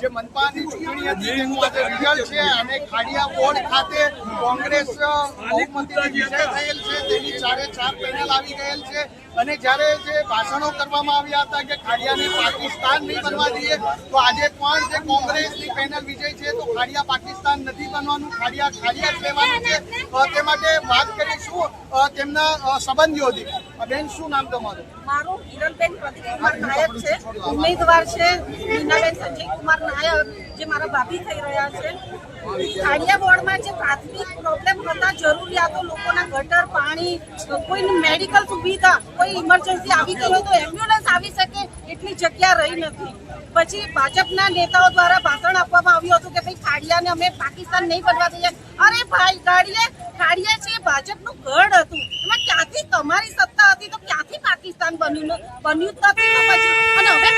જે મનપાની ચૂંટણી હતી તેનું આજે રિઝલ્ટ છે અને ખાડિયા વોર્ડ ખાતે કોંગ્રેસ બહુમતીથી વિજય થયેલ છે. તેની 4 પેનલ આવી ગયેલ છે અને જ્યારે જે ભાષણો કરવામાં આવ્યા હતા કે ખાડિયાને પાકિસ્તાન નહીં બનવા દઈએ, તો આજે પણ જે કોંગ્રેસની પેનલ વિજય છે તો ખાડિયા પાકિસ્તાન નથી બનવાનું, ખાડિયા જ લેવાનું છે. તે માટે વાત કરીશું તેમના સંબંધીઓથી. બેન, શું નામ તમારું? મારું હિરલબેન પ્રદીપકુમાર નાયક છે, ઉમેદવાર છે મીનાબેન સંજયકુમાર નાયક, જે મારા ભાભી થઈ રહ્યા છે. ખાડિયા વોર્ડમાં જે પ્રાથમિક પ્રોબ્લેમ હતા, જરૂરિયાતો લોકોના ગટર, પાણી, કોઈ મેડિકલ સુવિધા, કોઈ ઇમરજન્સી આવી ગઈ હોય તો એમ્બ્યુલન્સ આવી શકે એટલી જગ્યા રહી નથી. પછી ભાજપના નેતાઓ દ્વારા ભાષણ આપવામાં આવ્યું હતું કે ભાઈ ખાડિયાને અમે પાકિસ્તાન નહીં બનવા દઈએ. અરે ભાઈ, ખાડિયા છે ભાજપનું ગઢ હતું, એમાં ક્યાંથી તમારી સત્તા હતી તો ક્યાંથી પાકિસ્તાન બન્યું જ નથી. અને હવે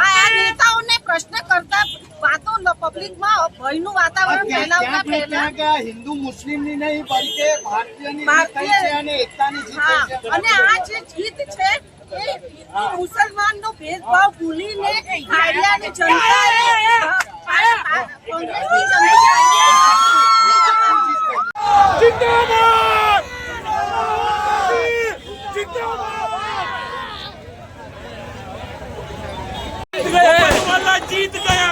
આ નેતાઓને પ્રશ્ન કરતા વાતો પબ્લિકમાં ભયનું વાતાવરણ ફેલાવતા પહેલા હિન્દુ મુસ્લિમની નહીં બલકે ભારતીયની અને એકતાની જીત છે. અને આ જે જીત છે એ મુસલમાનનો ભેદભાવ ભૂલીને ખાડિયાની जनता जीत गया।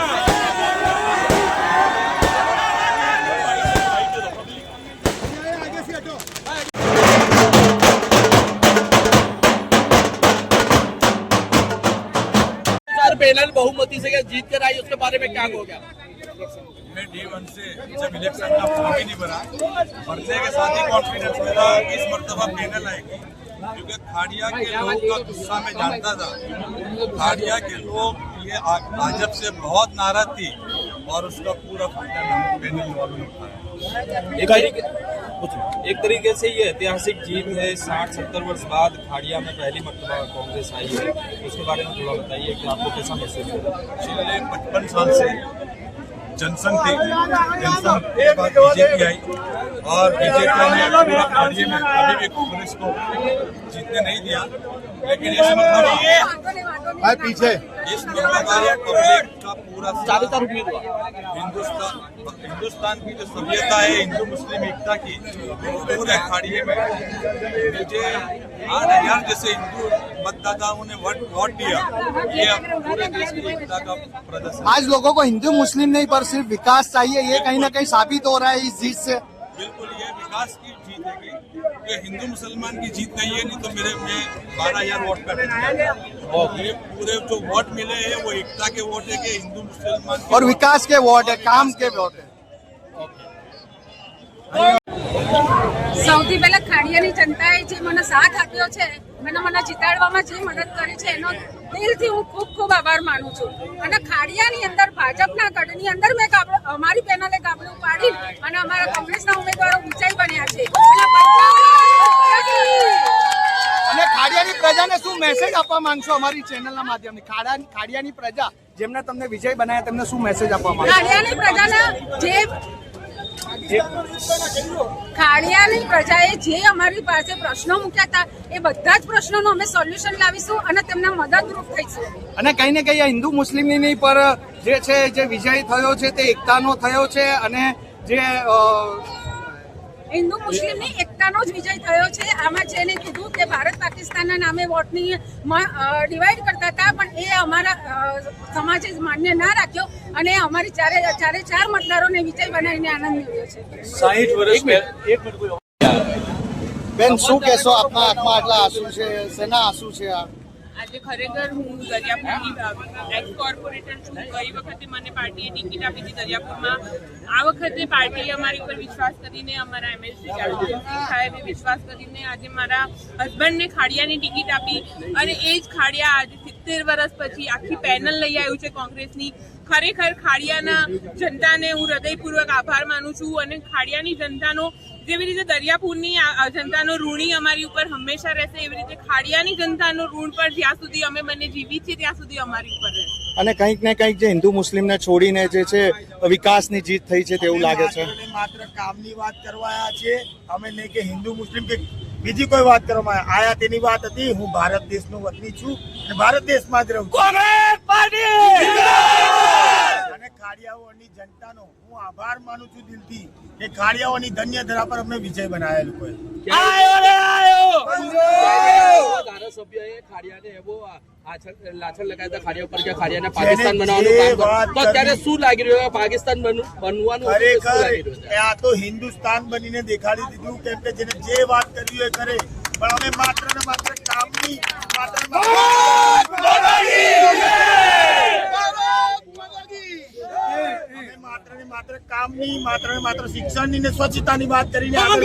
पैनल बहुमती से जीत कर आई, उसके बारे में क्या कहोगे? मैं D1 से जब इलेक्शन का फॉर्म ही नहीं भरा, भरने के साथ ही कॉन्फिडेंस मिला कि इस मरतबा पैनल आएगी, क्योंकि खाड़िया के लोगों का गुस्सा मैं जानता था। खाड़िया के लोग ये भाजपा से बहुत नाराज थी और उसका पूरा फायदा पैनल वालों ने उठाया। एक तरीके से ये ऐतिहासिक जीत है। 60-70 वर्ष बाद खाड़िया में पहली मरतबा कांग्रेस आई है, उसके बारे में थोड़ा बताइए कि आपको कैसा महसूस हो? पिछले 55 साल से जनसंघ थी, जनसंघ के बाद बीजेपी आई और बीजेपी ने पूरा खाड़िया में अभी भी कांग्रेस को जीतने नहीं दिया। लेकिन इस मरतबा पीछे इस मरतबा पब्लिक का पूरा हिंदुस्तान की जो सभ्यता है, हिंदू मुस्लिम एकता की, पूरे खाड़िए में मुझे 8,000 जैसे हिंदू मतदाताओं ने वोट दिया। ये पूरे देश की एकता का प्रदर्शन। आज लोगों को हिंदू मुस्लिम नहीं पर सिर्फ विकास चाहिए, ये कहीं ना कहीं साबित हो रहा है इस जीत से। बिल्कुल, ये विकास की जीत है कि हिंदू मुसलमान की जीत नहीं है, नहीं तो में 12,000 वोट का और ये पूरे जो वोट मिले हैं वो एकता के वोट है कि हिंदू मुसलमान और विकास के वोट है, काम के वोट है। સૌથી પહેલા ખાડિયાની જનતાએ જે મને સાથ આપ્યો છે, મને જીતાડવામાં જે મદદ કરી છે એનો દિલથી હું ખૂબ ખૂબ આભાર માનું છું. અને ખાડિયાની અંદર ભાજપના ગઢની અંદર મેં અમારી પેનલે ગાબડું પાડી અને અમારા કોંગ્રેસના ઉમેદવારો વિજય બન્યા છે. અને ખાડિયાની પ્રજાને શું મેસેજ આપવા માંગશો અમારી ચેનલના માધ્યમથી? ખાડિયાની પ્રજા જેમને તમને વિજય બનાવ્યા, તેમને શું મેસેજ આપવા માંગશો? ખાડિયાની પ્રજાના ખાડિયાની પ્રજાએ જે અમારી પાસે પ્રશ્નો મૂક્યા હતા એ બધા જ પ્રશ્નોનું અમે સોલ્યુશન લાવીશું અને તેમને મદદરૂપ થઈશું. અને કઈ ને કઈ હિન્દુ મુસ્લિમની નહીં પર જે છે જે વિજય થયો છે તે એકતાનો થયો છે અને જે હિન્દુ મુસ્લિમની એકતાનો જ વિજય થયો છે. આમાં જેને કીધું કે ભારત પાકિસ્તાનના નામે વોટની ડિવાઈડ કરતા હતા, પણ એ અમારા સમાજે માન્ય ના રાખ્યો અને અમારી ચારે મતદારોને વિજય બનાવીને આનંદ મેળવ્યો છે. 60 વર્ષ બેન, શું કહેશો? આપના આંખમાં આટલા આંસુ છે, શેના આંસુ છે આ? આજે ખરેખર હું દરિયાપુરની એક્સ કોર્પોરેટર છું. ગઈ વખતે મને પાર્ટીએ ટિકિટ આપી હતી દરિયાપુરમાં. આ વખતે પાર્ટીએ અમારી ઉપર વિશ્વાસ કરીને, અમારા એમએલસી સાહેબે વિશ્વાસ કરીને આજે મારા હસબન્ડને ખાડિયાની ટિકિટ આપી અને એ જ ખાડિયા આજે 70 વર્ષ પછી આખી પેનલ લઈ આવ્યું છે કોંગ્રેસની. ખરેખર ખાડિયાના જનતાને હું હૃદયપૂર્વક આભાર માનું છું અને ખાડિયાની જનતાનો જેવી રીતે દરિયાપુરની જનતાનો ઋણી અમારી ઉપર હંમેશા રહેશે, એવી રીતે ખાડિયાની જનતાનો ઋણ પર જ્યાં સુધી અમે બંને જીવિત છીએ ત્યાં સુધી અમારી ઉપર રહેશે. અને કંઈક ને કંઈક જે હિન્દુ મુસ્લિમને છોડીને જે છે વિકાસની જીત થઈ છે તેવું લાગે છે. માત્ર કામની વાત કરવાયા છે અમે, નહીં કે હિન્દુ મુસ્લિમ કે બીજી કોઈ વાત કરવામાં આવે આયાતીની વાત હતી. હું ભારત દેશનો વતની છું અને ભારત દેશમાં જ રહું છું. અને ખાડિયાઓની જનતાનો હું આભાર માનું છું દિલથી કે ખાડિયાઓની ધન્ય ધરા પર અમને વિજય બનાવ્યા લોકોએ. ધારાસભ્યએ ખાડિયાને એવો લાછન લગાવ્યા હતા ખાડિયા ઉપર કે ખાડિયાને પાકિસ્તાન બનાવવાનું કામ કર્યું. તો અત્યારે શું લાગી રહ્યું છે? પાકિસ્તાન બનવાનું શું લાગી રહ્યું છે? આ તો હિન્દુસ્તાન બનીને દેખાડી દીધું કેમ કે જેને જે વાત કરવી હોય કરે, પણ અમે માત્ર ને માત્ર કામની માત્ર કામની માત્ર ને માત્ર શિક્ષણની ને સ્વચ્છતાની વાત કરીને આગળ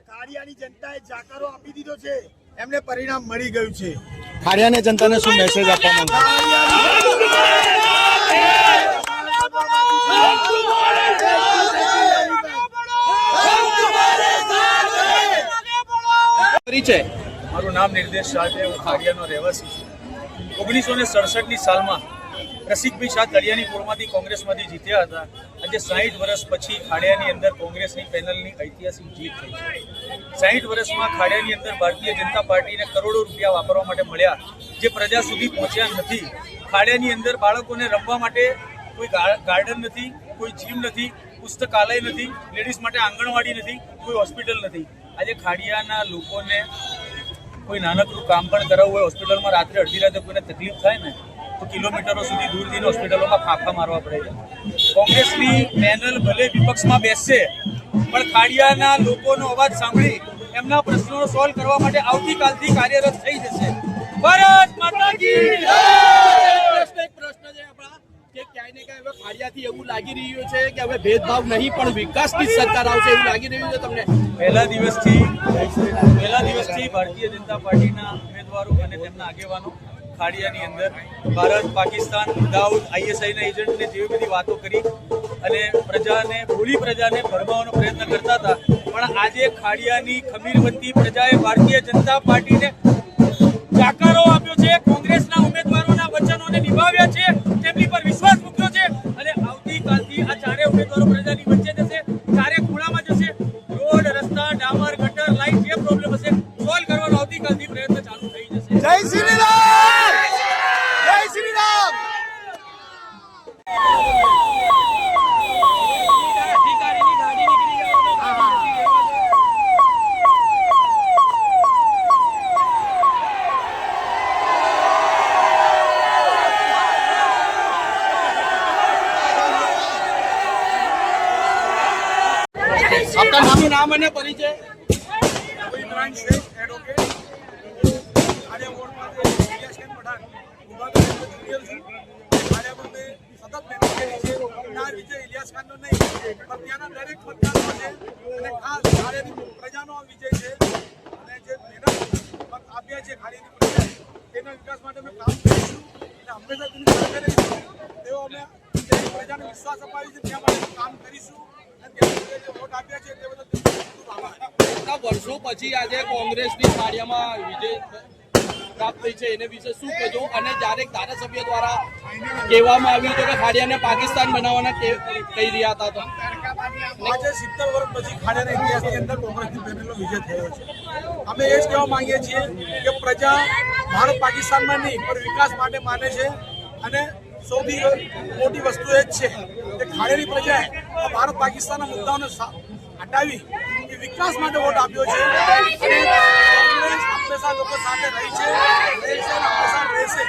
ખાડિયાની જનતાએ જાકારો આપી દીધો છે, એમને પરિણામ મળી ગયું છે. ખાડિયાની જનતાને શું મેસેજ આપવા માંગો? પરિચય. મારું નામ નિર્દેશ શાહ છે. હું ખાડિયાનો રહેવાસી છું. 1967ની સાલમાં રસિકભાઈ શાહ તળિયાની પૂરમાંથી કોંગ્રેસમાંથી જીત્યા હતા. આજે 60 વર્ષ પછી ખાડિયાની અંદર કોંગ્રેસની પેનલની ઐતિહાસિક જીત થઈ છે. 60 વર્ષમાં ખાડિયાની અંદર ભારતીય જનતા પાર્ટીને કરોડો રૂપિયા વાપરવા માટે મળ્યા, જે પ્રજા સુધી પહોંચ્યા નથી. ખાડિયાની અંદર બાળકોને રમવા માટે કોઈ ગાર્ડન નથી, કોઈ જીમ નથી, પુસ્તકાલય નથી, લેડીઝ માટે આંગણવાડી નથી, કોઈ હોસ્પિટલ નથી. આજે ખાડિયાના લોકોને કોઈ નાનકડું કામ પણ કરાવવું હોય, હોસ્પિટલમાં રાત્રે અડધી રાતે કોઈને તકલીફ થાય ને તો કિલોમીટરો સુધી દૂર જઈને હોસ્પિટલોમાં ફાંફા મારવા પડે છે. કોંગ્રેસની પેનલ ભલે વિપક્ષમાં બેસશે, પણ ખાડિયાના લોકોનો અવાજ સાંભળી એમના પ્રશ્નો સોલ્વ કરવા માટે આવતીકાલથી કાર્યરત થઈ જશે. ભારત માતા કી જય! એક પ્રશ્ન છે આપણા કે ક્યાંય ને ક્યાંય હવે ખાડિયાથી એવું લાગી રહ્યું છે કે હવે ભેદભાવ નહીં પણ વિકાસની સરકાર આવશે એવું લાગી રહ્યું છે તમને? પહેલા દિવસથી ભારતીય જનતા પાર્ટીના ઉમેદવારો અને તેમના આગેવાનો ખાડિયાની અંદર ભારત પાકિસ્તાન દાઉદ આઈએસઆઈના એજન્ટને જેવી બધી વાતો કરી અને ભોળી પ્રજાને ભરમાવાનો પ્રયત્ન કરતા હતા. પણ આજે ખાડિયાની ખમીરવંતી પ્રજાએ ભારતીય જનતા પાર્ટીને જાકારો આપ્યો છે, કોંગ્રેસના ઉમેદવારોના વચનોને નિભાવ્યા છે, તેમની પર વિશ્વાસ મૂક્યો છે અને આવતીકાલથી આ ચારે ઉમેદવારો પ્રજાની વચ્ચે જશે, ચારે ખૂણામાં જશે. રોડ, રસ્તા, ડામર, ગટર, લાઇટ જે પ્રોબ્લેમ હશે સોલ્વ કરવાનો આવતીકાલથી પ્રયત્ન ચાલુ થઈ જશે. જય શ્રી રામ! જય શ્રી રામ! આપકા નામ અને પરિચય. ઇમરાન શેખ એડવોકેટ. ખાડિયા વોર્ડમાંથી ઇલિયાસખાન પઠાણ વિભાગનો જુનિયર છું. ખાડિયા પર મેં સતત મહેનત કરી છે. ના વિજય ઇલિયાસખાનનો નહીં પણ ત્યાંના દરેક મતદારો છે અને ખાસ ખાડિયાની પ્રજાનો આ વિજય છે. અને જે મહેનત આપ્યા છે ખાડિયાની પ્રજાએ તેના વિકાસ માટે અમે કામ કરીશું અને હંમેશા તેની સાથે રહીશું. તેઓ અમે પ્રજાને વિશ્વાસ અપાવી છે ત્યાં માટે કામ કરીશું અને ત્યાં જે વોટ આપ્યા છે તે બધા ખૂબ આભાર. વર્ષો પછી આજે કોંગ્રેસની ખાડિયામાં વિજય પ્રાપ્ત થઈ છે, એને વિશે શું કહેજો? અને જ્યારે ધારાસભ્ય દ્વારા કહેવામાં આવ્યું હતું કે ખાડિયાને પાકિસ્તાન બનાવવાના કહી રહ્યા હતા, તો આજે 70 વર્ષ પછી ખાડિયાના ઇતિહાસની અંદર કોંગ્રેસની પેનલનો વિજય થયો છે. અમે એ જ કહેવા માંગીએ છીએ કે પ્રજા ભારત પાકિસ્તાનમાં નહીં પણ વિકાસ માટે માને છે અને સૌથી મોટી વસ્તુ એ જ છે કે ખાડિયાની પ્રજાએ ભારત પાકિસ્તાનના મુદ્દાઓને હટાવી એ વિકાસ માટે વોટ આપ્યો છે અને કોંગ્રેસ હંમેશા લોકો સાથે રહી છે, હંમેશા રહેશે.